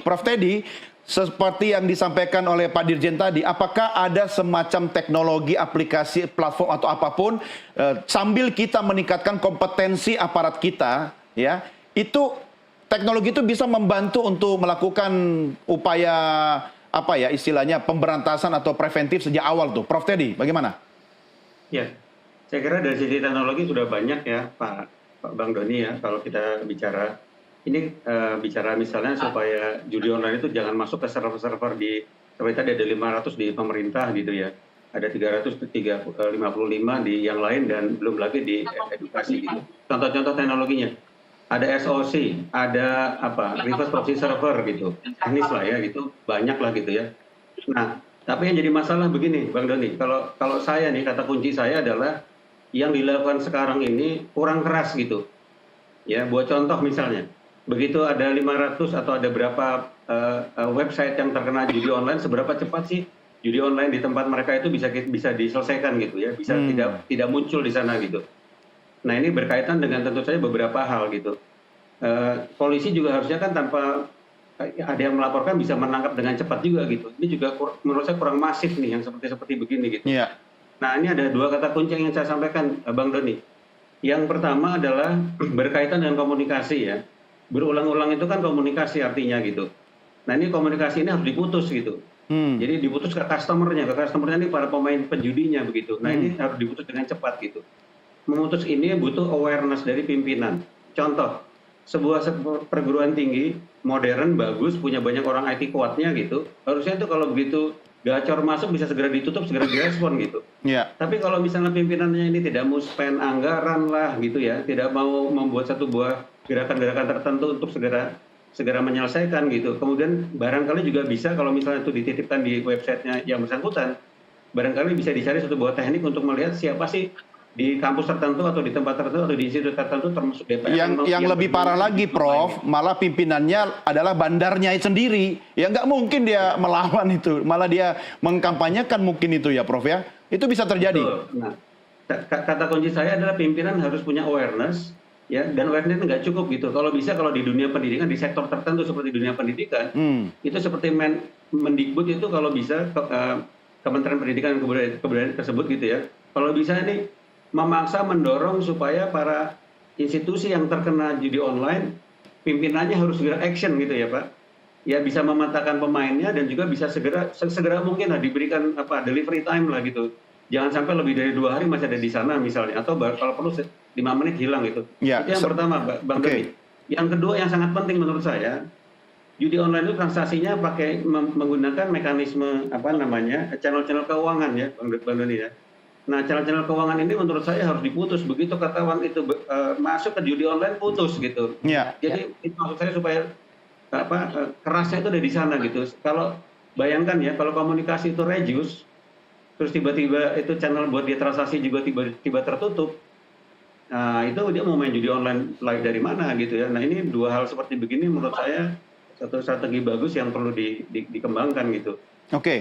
Prof. Teddy, seperti yang disampaikan oleh Pak Dirjen tadi, apakah ada semacam teknologi, aplikasi, platform atau apapun sambil kita meningkatkan kompetensi aparat kita, ya, itu teknologi itu bisa membantu untuk melakukan upaya apa ya istilahnya pemberantasan atau preventif sejak awal tuh, Prof. Teddy, bagaimana? Ya, saya kira dari sisi teknologi sudah banyak ya Pak Bang Doni ya kalau kita bicara ini bicara misalnya supaya judi online itu jangan masuk ke server-server di seperti tadi ada 500 di pemerintah gitu ya. Ada 355 di yang lain dan belum lagi di edukasi gitu. Contoh-contoh teknologinya. Ada SOC, ada apa? Reverse proxy server gitu. Teknis lah ya gitu, banyak lah gitu ya. Nah, tapi yang jadi masalah begini, Bang Doni. Kalau saya nih kata kunci saya adalah yang dilakukan sekarang ini kurang keras gitu. Ya, buat contoh misalnya, begitu ada 500 atau ada berapa website yang terkena judi online, seberapa cepat sih judi online di tempat mereka itu bisa diselesaikan gitu ya, bisa tidak muncul di sana gitu. Nah, ini berkaitan dengan tentu saja beberapa hal gitu. Polisi juga harusnya kan tanpa ada yang melaporkan bisa menangkap dengan cepat juga gitu. Ini juga menurut saya kurang masif nih yang seperti begini gitu. Iya. Nah, ini ada dua kata kunci yang ingin saya sampaikan, Bang Doni. Yang pertama adalah berkaitan dengan komunikasi ya. Berulang-ulang itu kan komunikasi artinya gitu. Nah, ini komunikasi ini harus diputus gitu. Jadi diputus ke customernya ini para pemain penjudinya begitu. Nah, ini harus diputus dengan cepat gitu. Memutus ini butuh awareness dari pimpinan. Contoh, sebuah perguruan tinggi modern bagus punya banyak orang IT kuatnya gitu, harusnya itu kalau begitu gacor masuk bisa segera ditutup, segera direspon gitu. Tapi kalau misalnya pimpinannya ini tidak mau spend anggaran lah gitu ya, tidak mau membuat satu buah gerakan-gerakan tertentu untuk segera menyelesaikan gitu. Kemudian barangkali juga bisa kalau misalnya itu dititipkan di websitenya yang bersangkutan, barangkali bisa dicari satu buah teknik untuk melihat siapa sih di kampus tertentu atau di tempat tertentu atau di institut tertentu termasuk DPR yang lebih parah lagi, Prof, malah pimpinannya adalah bandarnya sendiri. Ya nggak mungkin dia melawan itu, malah dia mengkampanyekan mungkin itu ya, Prof ya. Itu bisa terjadi. Betul. Nah, kata kunci saya adalah pimpinan harus punya awareness ya, dan awareness nggak cukup gitu. Kalau bisa kalau di dunia pendidikan di sektor tertentu seperti dunia pendidikan itu seperti Mendikbud itu kalau bisa Kementerian Pendidikan dan Kebudayaan tersebut gitu ya. Kalau bisa ini memaksa mendorong supaya para institusi yang terkena judi online pimpinannya harus segera action gitu ya Pak. Ya bisa mematahkan pemainnya dan juga bisa segera mungkin lah diberikan apa delivery time lah gitu. Jangan sampai lebih dari 2 hari masih ada di sana misalnya atau kalau perlu 5 menit hilang gitu. Ya, itu yang pertama Bang Doni. Yang kedua yang sangat penting menurut saya, judi online itu transaksinya pakai menggunakan mekanisme apa namanya channel-channel keuangan ya Bang Doni ya. Nah, channel-channel keuangan ini menurut saya harus diputus. Begitu ketahuan itu masuk ke judi online, putus gitu. Jadi itu maksud saya supaya kerasnya itu ada di sana gitu. Kalau bayangkan ya, kalau komunikasi itu reduce, terus tiba-tiba itu channel buat dia transaksi juga tiba-tiba tertutup, nah itu dia mau main judi online live dari mana gitu ya. Nah ini dua hal seperti begini menurut saya satu strategi bagus yang perlu dikembangkan gitu. Oke.